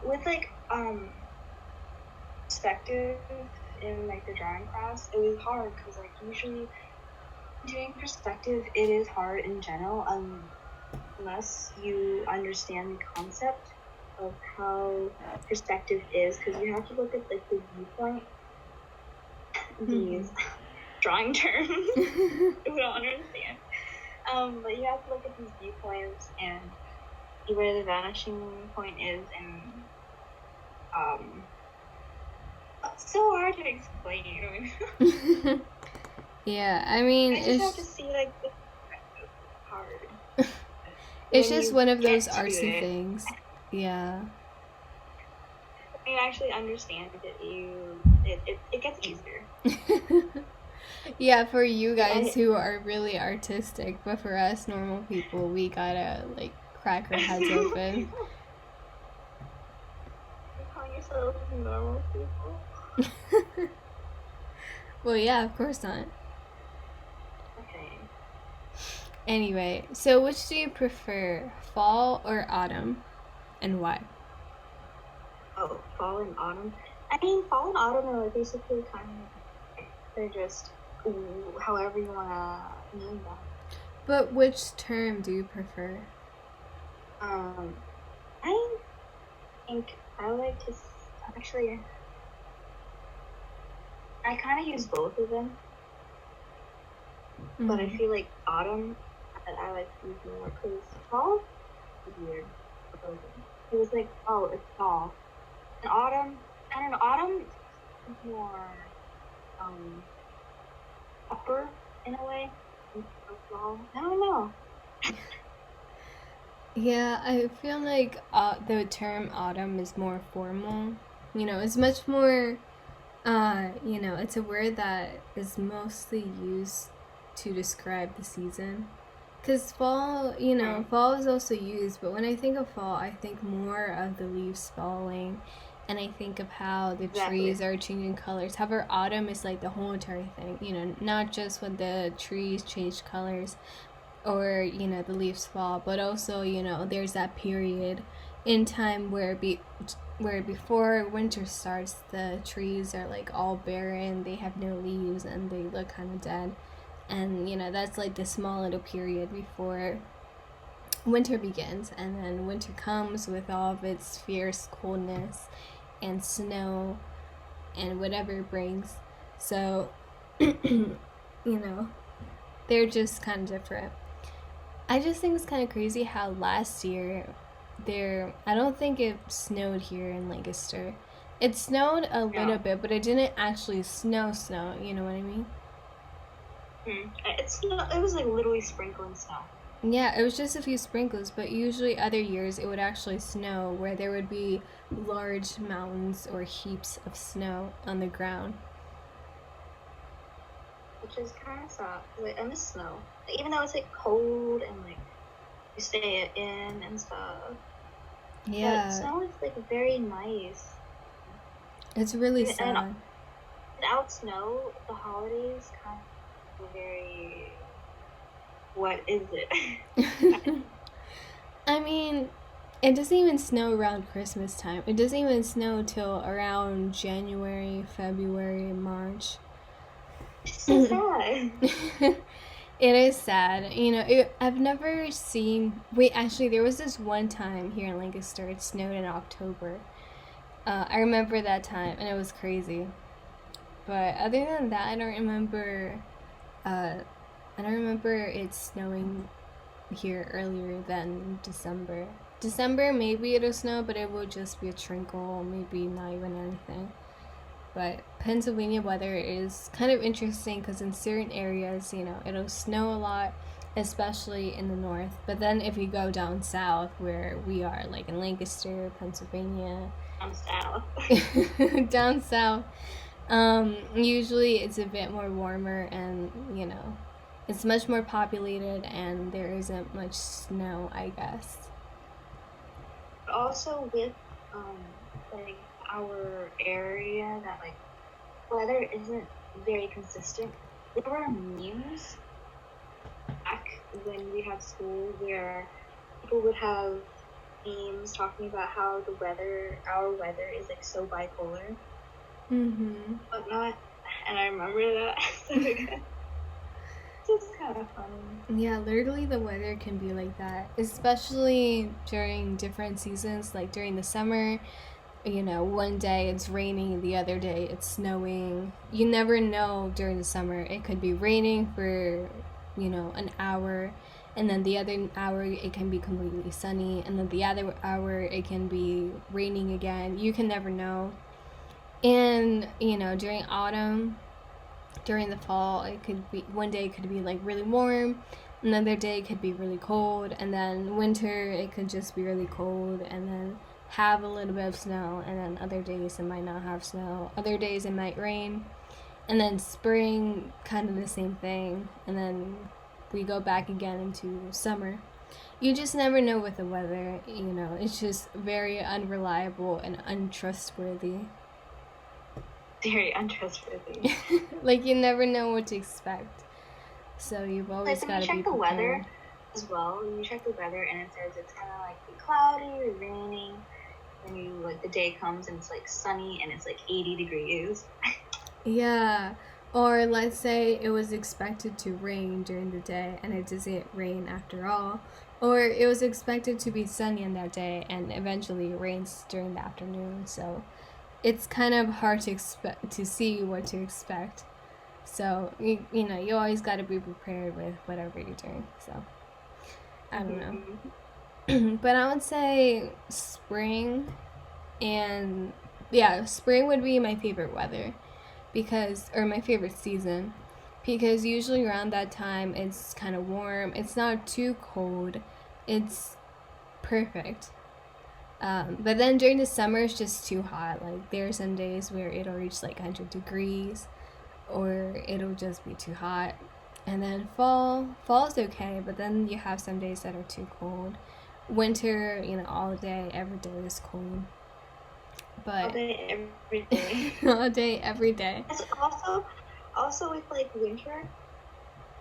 with like perspective in like the drawing class, it was hard because like usually doing perspective, it is hard in general unless you understand the concept of how perspective is, because you have to look at like the viewpoint. These drawing terms we don't understand. But you have to look at these viewpoints and see where the vanishing point is, and it's so hard to explain. Yeah, I mean, I just have to see like the hard. It's just one of those artsy things. Yeah. When you actually understand it, it gets easier. Yeah, for you guys who are really artistic, but for us normal people, we gotta like crack our heads open. You're calling yourself normal people? Well, yeah, of course not. Okay. Anyway, so which do you prefer, fall or autumn, and why? Oh, fall and autumn. I mean, fall and autumn are basically kind of, they're just however you wanna name them. But which term do you prefer? I think I like to actually. I kind of use both of them, but I feel like autumn that I like to use more, because fall is weird. It was like, oh, it's fall. And autumn, I don't know, autumn is more upper in a way. Fall. I don't know. Yeah, I feel like the term autumn is more formal. You know, it's much more, you know, it's a word that is mostly used to describe the season. Because fall, you know, fall is also used, but when I think of fall, I think more of the leaves falling, and I think of how the trees are changing colors. However, autumn is like the whole entire thing, you know, not just when the trees change colors or, you know, the leaves fall, but also, you know, there's that period in time where before winter starts, the trees are like all barren, they have no leaves, and they look kind of dead. And, you know, that's like the small little period before winter begins. And then winter comes with all of its fierce coldness and snow and whatever it brings. So, you know, they're just kind of different. I just think it's kind of crazy how last year I don't think it snowed here in Lancaster. It snowed a little bit, but it didn't actually snow, you know what I mean? It was like literally sprinkling snow. Yeah, it was just a few sprinkles, but usually other years it would actually snow, where there would be large mountains or heaps of snow on the ground. Which is kind of sad. I miss snow. Like, even though it's like cold and like you stay in and stuff. Yeah. But snow is like very nice. It's really sad. And without snow, the holidays kind of very. What is it? I mean, it doesn't even snow around Christmas time. It doesn't even snow till around January, February, March. It's so sad. It is sad. You know, I've never seen... Wait, actually, there was this one time here in Lancaster. It snowed in October. I remember that time, and it was crazy. But other than that, I don't remember it snowing here earlier than December. December, maybe it'll snow, but it will just be a trinkle, maybe not even anything. But Pennsylvania weather is kind of interesting because in certain areas, it'll snow a lot, especially in the north. But then if you go down south, where we are, like in Lancaster, Pennsylvania, Down south. down south, usually it's a bit more warmer and, it's much more populated and there isn't much snow, I guess. Also with like our area, that like weather isn't very consistent. There were memes back when we had school where people would have memes talking about how our weather is like so bipolar. Whatnot, and I remember that. It's kind of funny. Yeah, literally the weather can be like that, especially during different seasons. Like during the summer, one day it's raining, the other day it's snowing. You never know during the summer. It could be raining for, an hour, and then the other hour it can be completely sunny, and then the other hour it can be raining again. You can never know. And, during autumn, during the fall, it could be, one day it could be like really warm, another day it could be really cold, and then winter it could just be really cold, and then have a little bit of snow, and then other days it might not have snow, other days it might rain, and then spring, kind of the same thing, and then we go back again into summer. You just never know with the weather, it's just very unreliable and untrustworthy. Very untrustworthy. Like, you never know what to expect. So you've always got to be prepared. When you check the weather as well, when you check the weather and it says it's kind of like cloudy or raining, then the day comes and it's like sunny and it's like 80 degrees. Yeah. Or let's say it was expected to rain during the day and it doesn't rain after all. Or it was expected to be sunny on that day and eventually it rains during the afternoon. So it's kind of hard to see what to expect. So, you always got to be prepared with whatever you're doing. So, I don't know. But I would say spring, and spring would be my favorite weather or my favorite season, because usually around that time it's kind of warm. It's not too cold. It's perfect. But then during the summer, it's just too hot. Like, there are some days where it'll reach like 100 degrees, or it'll just be too hot. And then fall's okay, but then you have some days that are too cold. Winter, all day, every day is cold. But all day, every day. All day, every day. It's also with like winter.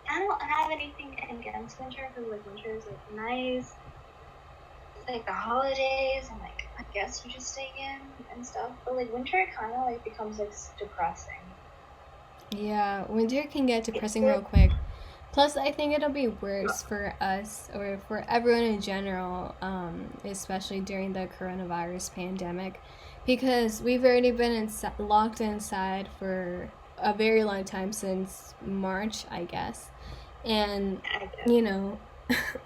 I don't have anything against winter because like winter is like nice. Like the holidays and like I guess you just stay in and stuff, but like winter kind of like becomes like depressing. Yeah, winter can get depressing real quick. Plus, I think it'll be worse for us or for everyone in general, especially during the coronavirus pandemic, because we've already been locked inside for a very long time, since March, I guess, and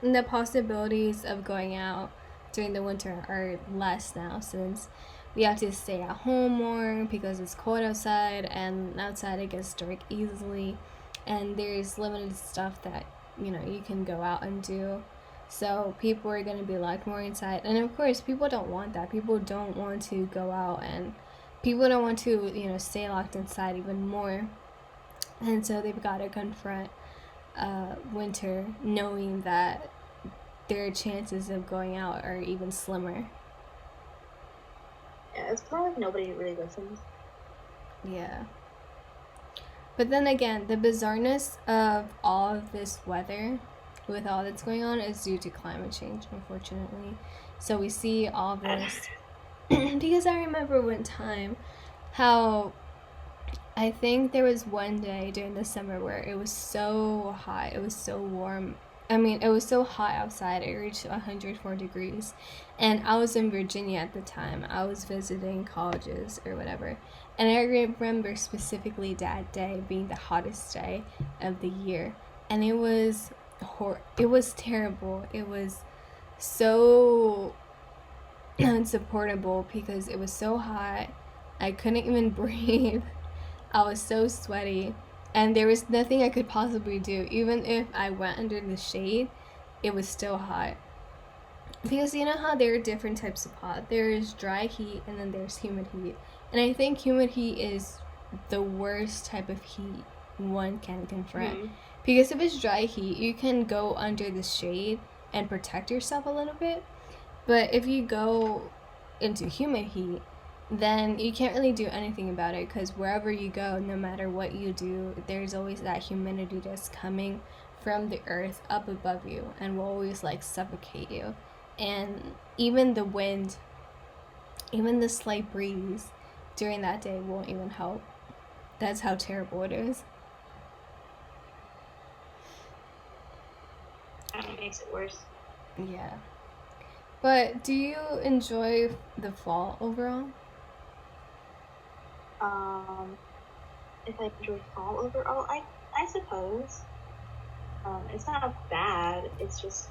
the possibilities of going out during the winter are less now, since we have to stay at home more because it's cold outside, and outside it gets dark easily, and there's limited stuff that you can go out and do. So people are going to be locked more inside, and of course people don't want that. People don't want to go out, and people don't want to stay locked inside even more, and so they've got to confront winter knowing that their chances of going out are even slimmer. Yeah, it's more like nobody really listens. Yeah. But then again, the bizarreness of all of this weather, with all that's going on, is due to climate change, unfortunately. So we see all this because I remember one time how I think there was one day during the summer where it was so hot, it was so warm. I mean, it was so hot outside, it reached 104 degrees. And I was in Virginia at the time. I was visiting colleges or whatever. And I remember specifically that day being the hottest day of the year. And it was terrible. It was so unsupportable because it was so hot. I couldn't even breathe. I was so sweaty. And there was nothing I could possibly do. Even if I went under the shade, it was still hot. Because you know how there are different types of hot? There is dry heat and then there's humid heat. And I think humid heat is the worst type of heat one can confront. Mm-hmm. Because if it's dry heat, you can go under the shade and protect yourself a little bit. But if you go into humid heat, then you can't really do anything about it because wherever you go, no matter what you do, there's always that humidity that's coming from the earth up above you and will always like suffocate you. And even the wind, even the slight breeze during that day won't even help. That's how terrible it is. And it makes it worse. Yeah. But do you enjoy the fall overall? If I enjoy fall overall, I suppose. It's not bad. It's just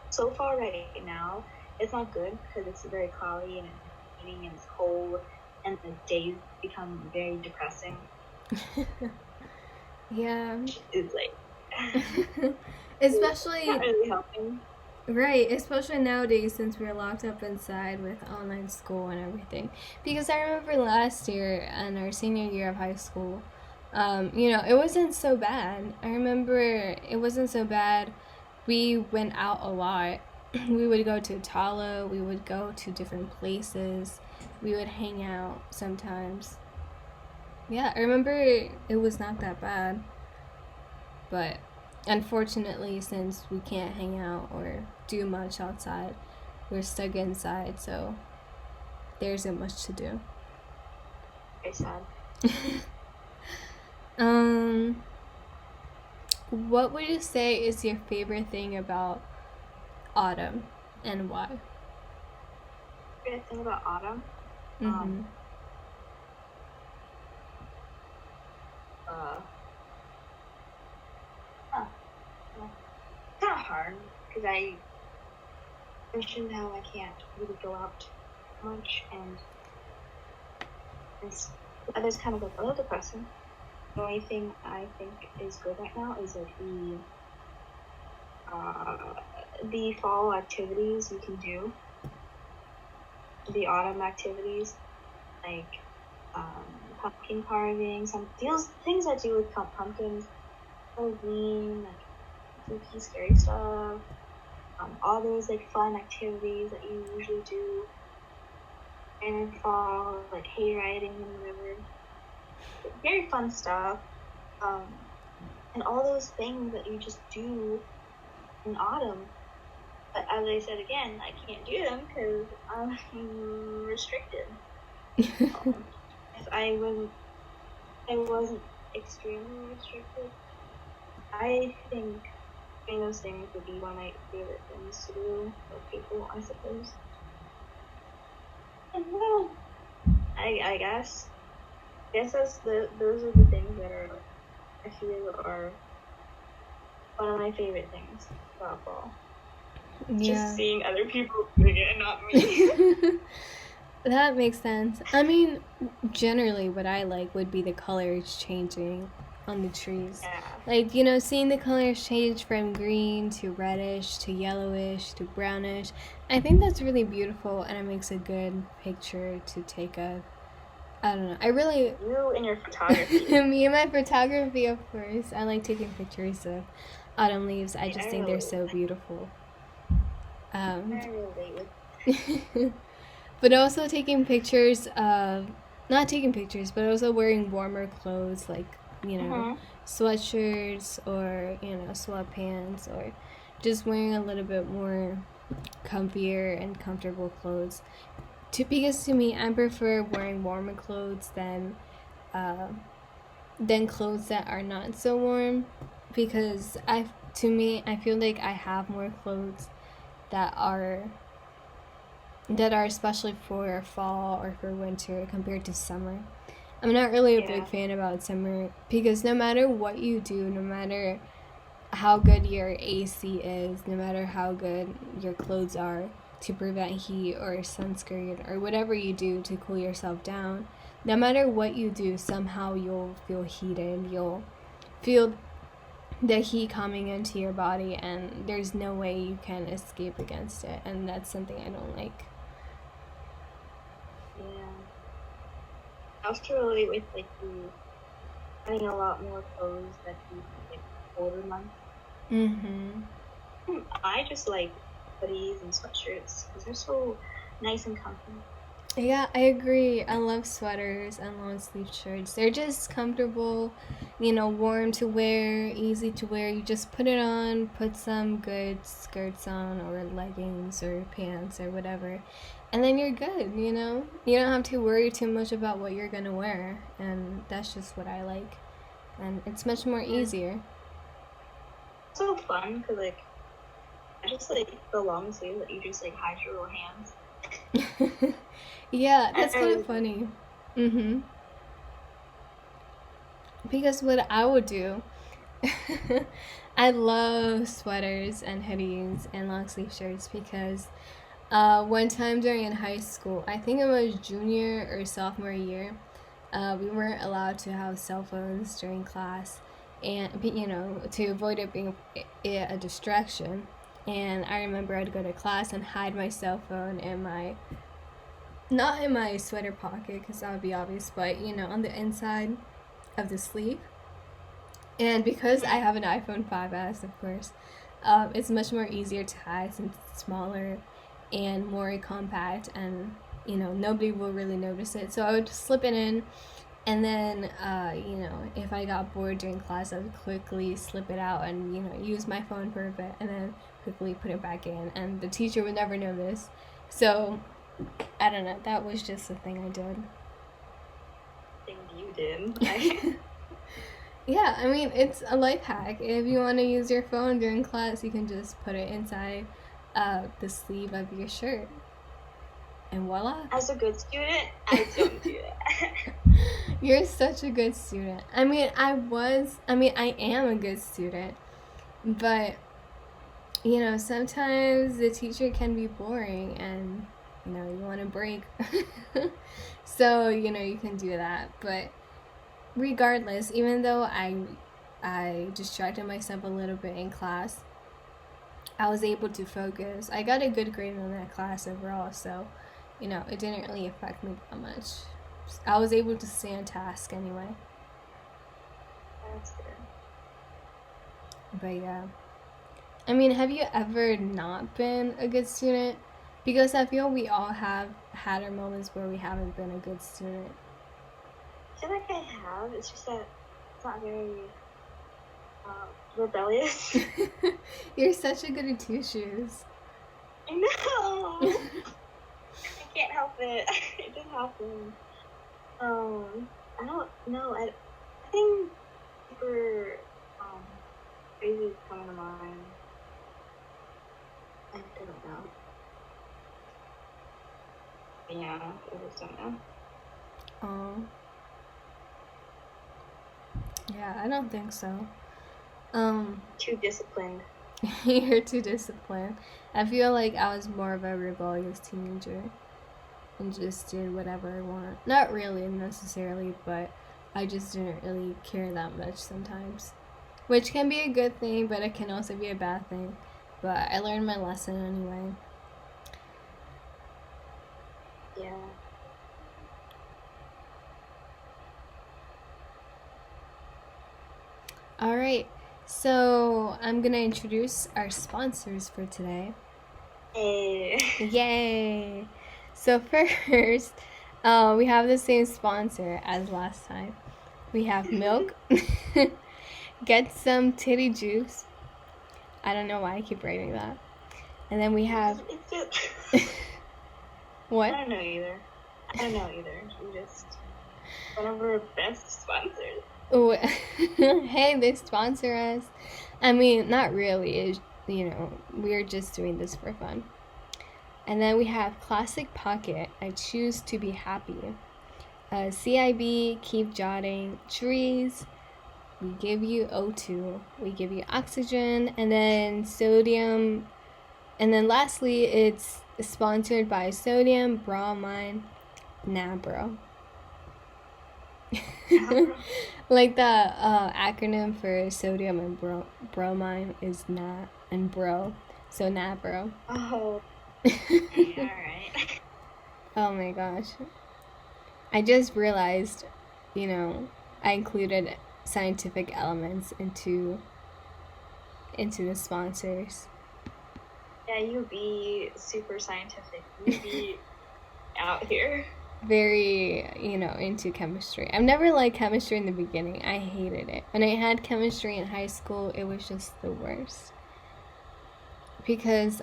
so far right now, it's not good because it's very cloudy and it's raining and it's cold, and the days become very depressing. Yeah. It's like Especially not really helping. right, especially nowadays since we're locked up inside with online school and everything. Because I remember last year in our senior year of high school, it wasn't so bad. I remember it wasn't so bad. We went out a lot. We would go to Talo, we would go to different places, we would hang out sometimes. Yeah, I remember it was not that bad. But unfortunately, since we can't hang out or do much outside, we're stuck inside, so there isn't much to do. Very sad. What would you say is your favorite thing about autumn and why? Favorite thing about autumn? Mm-hmm. It's kind of hard because I mentioned how I can't really go out much, and this weather's kind of a little depressing. The only thing I think is good right now is like the fall activities you can do, the autumn activities like pumpkin carving, some things that do with pumpkins, Halloween, like spooky, scary stuff. All those like fun activities that you usually do in fall, like hay riding and whatever. Very fun stuff. And all those things that you just do in autumn. But as I said again, I can't do them because I'm restricted. If I wasn't extremely restricted, I think doing those things would be one of my favorite things to do with people, I suppose. And well, I guess those are the things that are, I feel, are one of my favorite things about fall. Yeah. Just seeing other people doing it and not me. That makes sense. I mean, generally what I like would be the colors changing on the trees. Yeah. Like, seeing the colors change from green to reddish to yellowish to brownish. I think that's really beautiful and it makes a good picture to take of. I don't know. I really... You and your photography. Me and my photography, of course. I like taking pictures of autumn leaves. I just think they're so beautiful. I relate with But also taking pictures of... Not taking pictures, but also wearing warmer clothes like, sweatshirts or, sweatpants or just wearing a little bit more comfier and comfortable clothes. Because to me, I prefer wearing warmer clothes than clothes that are not so warm, because I feel like I have more clothes that are especially for fall or for winter compared to summer. I'm not really a big fan about summer because no matter what you do, no matter how good your AC is, no matter how good your clothes are, to prevent heat, or sunscreen, or whatever you do to cool yourself down, no matter what you do, somehow you'll feel heated. You'll feel the heat coming into your body, and there's no way you can escape against it, and that's something I don't like. Yeah. I also relate with like the having a lot more clothes that you like colder months. I just like hoodies and sweatshirts because they're so nice and comfy. Yeah, I agree. I love sweaters and long sleeve shirts. They're just comfortable, warm to wear, easy to wear. You just put it on, put some good skirts on, or leggings or pants or whatever, and then you're good, You don't have to worry too much about what you're gonna wear, and that's just what I like. And it's much more easier. It's so fun because, like, I just like the long sleeve that you just like hide your little hands. Yeah, that's kind of funny. Because what I would do, I love sweaters and hoodies and long sleeve shirts because one time during high school, I think it was junior or sophomore year, we weren't allowed to have cell phones during class, and to avoid it being a distraction. And I remember I'd go to class and hide my cell phone not in my sweater pocket because that would be obvious, but on the inside of the sleeve. And because I have an iPhone 5S, of course, it's much more easier to hide since it's smaller and more compact, and nobody will really notice it. So I would slip it in, and then if I got bored during class, I would quickly slip it out and use my phone for a bit, and then quickly put it back in, and the teacher would never notice. So I don't know, that was just a thing I did. Thing you did. Yeah, I mean, it's a life hack. If you want to use your phone during class, you can just put it inside the sleeve of your shirt, and voila. As a good student, I don't do that. You're such a good student. I am a good student, but sometimes the teacher can be boring, and you want to break. So you can do that. But regardless, even though I distracted myself a little bit in class, I was able to focus. I got a good grade in that class overall, so it didn't really affect me that much. I was able to stay on task anyway. That's good. But yeah, I mean, have you ever not been a good student? Because I feel we all have had our moments where we haven't been a good student. I feel like I have. It's just that it's not very rebellious. You're such a goody two shoes. I know. I can't help it. It just happens. I don't know. I think super crazy is coming to mind. I don't know. Yeah, I just don't know. Oh. Yeah, I don't think so. Too disciplined. You're too disciplined. I feel like I was more of a rebellious teenager and just did whatever I want. Not really necessarily, but I just didn't really care that much sometimes. Which can be a good thing, but it can also be a bad thing. But I learned my lesson anyway. Yeah. Alright, so I'm gonna introduce our sponsors for today. Hey. Yay! So first, we have the same sponsor as last time. We have milk. Get some titty juice. I don't know why I keep writing that. And then we have... What? I don't know either. We just... one of our best sponsors. Oh, hey, they sponsor us. I mean, not really. We're just doing this for fun. And then we have Classic Pocket. I choose to be happy. CIB, keep jotting. Trees, we give you O2. We give you oxygen, and then sodium. And then lastly, it's sponsored by sodium, bromine, nabro. Like the acronym for sodium and bromine is na and bro, so nabro. Oh. Yeah, alright. Oh my gosh. I just realized, I included scientific elements into the sponsors. Yeah, you be super scientific. You be out here. Very, into chemistry. I've never liked chemistry in the beginning. I hated it. When I had chemistry in high school, it was just the worst. Because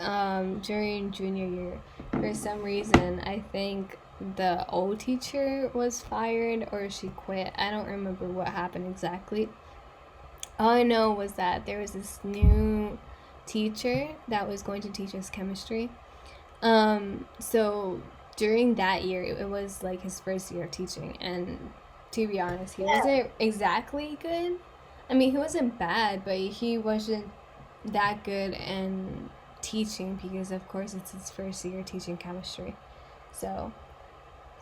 during junior year, for some reason, I think the old teacher was fired or she quit. I don't remember what happened exactly. All I know was that there was this new teacher that was going to teach us chemistry. So during that year, it was like his first year of teaching, and to be honest, he wasn't exactly good. I mean, he wasn't bad, but he wasn't that good in teaching because, of course, it's his first year teaching chemistry. So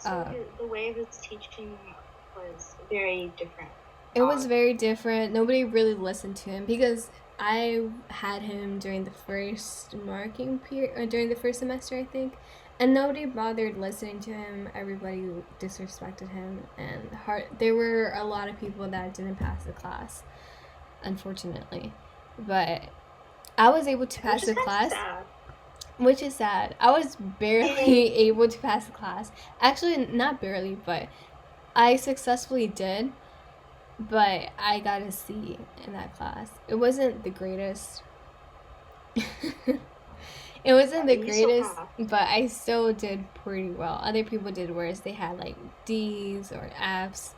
the way of his teaching was very different. It was very different. Nobody really listened to him because I had him during the first marking period, or during the first semester, I think, and nobody bothered listening to him. Everybody disrespected him, and there were a lot of people that didn't pass the class, unfortunately. But I was able to pass the class, which is sad. I was barely able to pass the class. Actually, not barely, but I successfully did. But I got a C in that class. It wasn't the greatest. It wasn't the greatest, but I still did pretty well. Other people did worse. They had like D's or F's.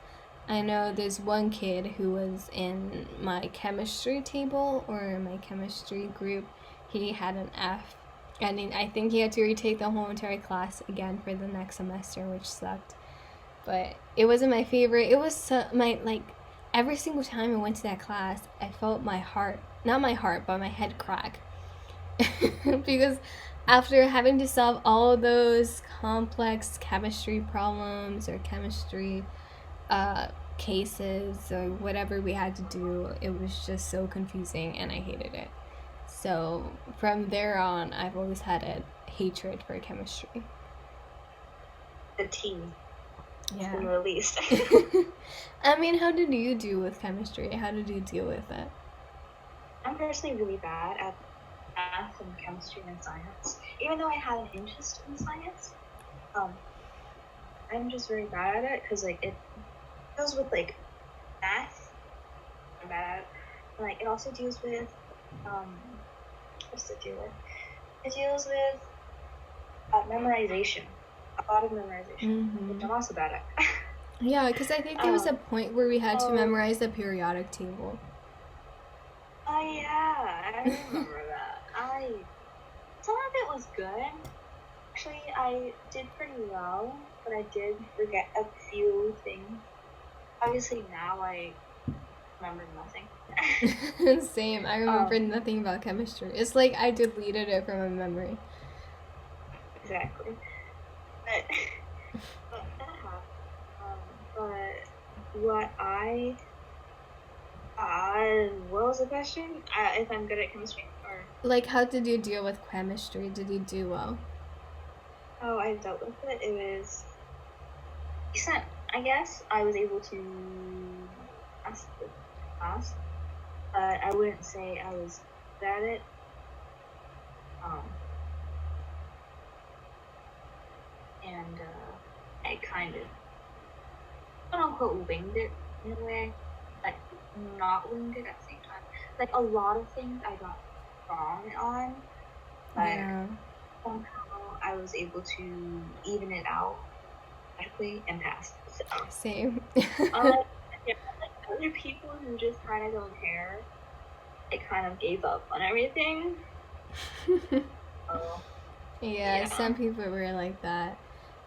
I know there's one kid who was in my chemistry table or my chemistry group. He had an F. And I think he had to retake the whole entire class again for the next semester, which sucked. But it wasn't my favorite. It was every single time I went to that class, I felt my heart, not my heart, but my head crack. Because after having to solve all of those complex chemistry problems or chemistry cases or whatever we had to do, it was just so confusing and I hated it. So from there on, I've always had a hatred for chemistry. The team. Yeah. Been released. I mean, how did you do with chemistry? How did you deal with it? I'm personally really bad at math and chemistry and science. Even though I had an interest in science, I'm just very bad at it because it deals with math. I'm bad at it. It also deals with what's it deal with? It deals with memorization. A lot of memorization, which I'm also bad at. Yeah, because I think there was a point where we had to memorize the periodic table. Oh yeah, I remember that. Some of it was good. Actually, I did pretty well, but I did forget a few things. Obviously, now I remember nothing. Same. I remember nothing about chemistry. It's like I deleted it from my memory. Exactly. But that happened. But what was the question? If I'm good at chemistry, or how did you deal with chemistry? Did you do well? Oh, I dealt with it. It was decent, I guess. I was able to pass the class, but I wouldn't say I was good at it. And I kind of, quote unquote, winged it in a way, not winged it at the same time. A lot of things I got wrong on, but somehow I was able to even it out automatically and pass. So. Same. Other people who just kind of don't care, kind of gave up on everything. Yeah, some people were like that.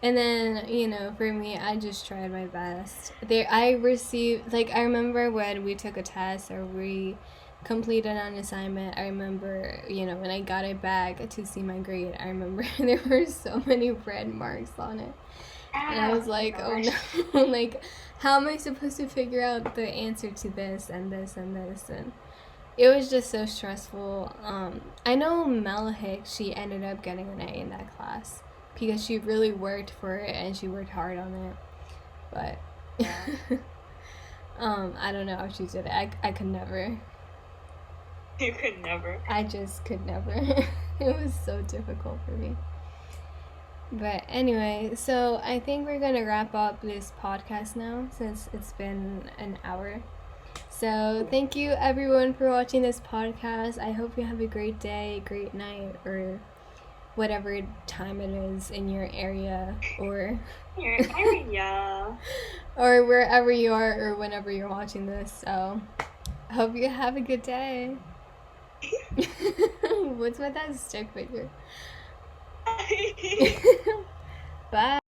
And then, for me, I just tried my best. I received, I remember when we took a test or we completed an assignment, I remember, when I got it back to see my grade, I remember there were so many red marks on it. And I was like, oh no, like, how am I supposed to figure out the answer to this and this and this? And it was just so stressful. I know Mel Hicks, she ended up getting an A in that class because she really worked for it and she worked hard on it. But I don't know how she did it. I could never. You could never. I just could never. It was so difficult for me. But anyway, so I think we're going to wrap up this podcast now since it's been an hour. So thank you everyone for watching this podcast. I hope you have a great day, great night, or whatever time it is in your area or your area or wherever you are or whenever you're watching this. So I hope you have a good day. What's with that stick figure? Bye.